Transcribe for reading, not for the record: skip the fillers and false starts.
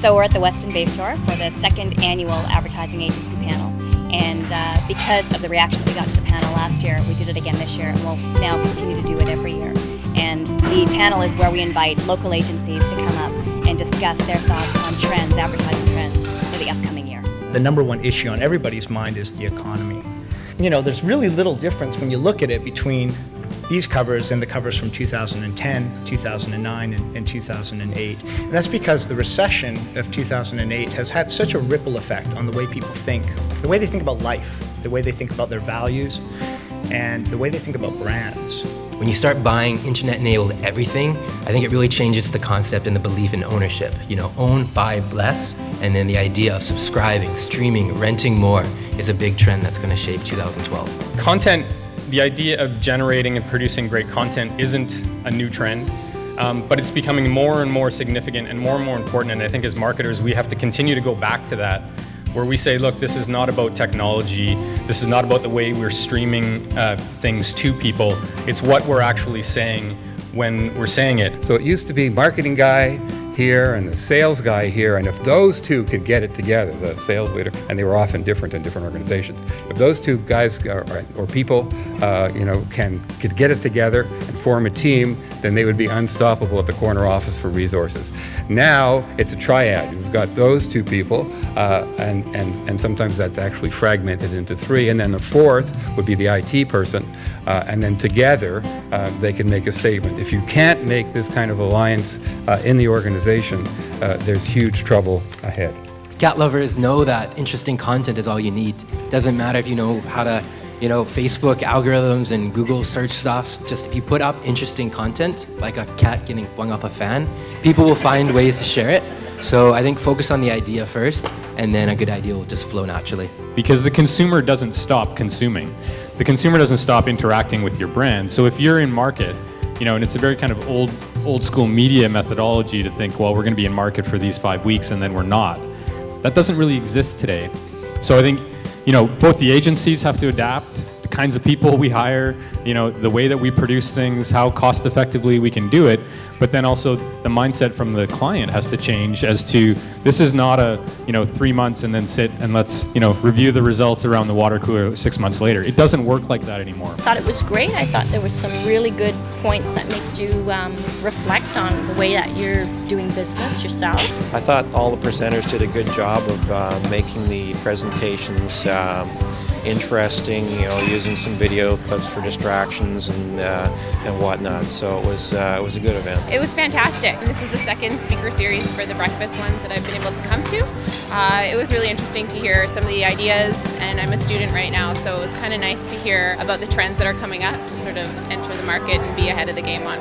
So we're at the Westin Bayshore for the second annual advertising agency panel. And because of the reaction that we got to the panel last year, we did it again this year, and we'll now continue to do it every year. And the panel is where we invite local agencies to come up and discuss their thoughts on trends, advertising trends for the upcoming year. The number one issue on everybody's mind is the economy. You know, there's really little difference when you look at it between these covers and the covers from 2010, 2009, and 2008. And that's because the recession of 2008 has had such a ripple effect on the way people think, the way they think about life, the way they think about their values, and the way they think about brands. When you start buying internet-enabled everything, I think it really changes the concept and the belief in ownership. You know, own, buy, bless, and then the idea of subscribing, streaming, renting more is a big trend that's going to shape 2012. Content, the idea of generating and producing great content isn't a new trend, but it's becoming more and more significant and more important. And I think as marketers, we have to continue to go back to that, where we say, look, this is not about technology. This is not about the way we're streaming things to people. It's what we're actually saying when we're saying it. So it used to be marketing guy here and the sales guy here, and if those two could get it together, the sales leader, and they were often different in different organizations, if those two guys or people could get it together and form a team, then they would be unstoppable at the corner office for resources. Now it's a triad. You've got those two people, and sometimes that's actually fragmented into three, and then the fourth would be the IT person, and then together they can make a statement. If you can't make this kind of alliance in the organization, there's huge trouble ahead. Cat lovers know that interesting content is all you need. Doesn't matter if you know how to, Facebook algorithms and Google search stuff. Just if you put up interesting content, like a cat getting flung off a fan, people will find ways to share it. So I think focus on the idea first, and then a good idea will just flow naturally. Because the consumer doesn't stop consuming. The consumer doesn't stop interacting with your brand. So if you're in market, and it's a very kind of old school media methodology to think, well, we're going to be in market for these 5 weeks and then we're not. That doesn't really exist today. So I think, both the agencies have to adapt, the kinds of people we hire, the way that we produce things, how cost effectively we can do it, but then also the mindset from the client has to change as to, this is not a, 3 months and then sit and let's, review the results around the water cooler 6 months later. It doesn't work like that anymore. I thought it was great. I thought there was some really good points that made you reflect on the way that you're doing business yourself. I thought all the presenters did a good job of making the presentations interesting, using some video clips for distractions and whatnot. So it was a good event. It was fantastic. This is the second speaker series for the breakfast ones that I've been able to come to. It was really interesting to hear some of the ideas, and I'm a student right now, so it was kind of nice to hear about the trends that are coming up to sort of enter the market and be ahead of the game on.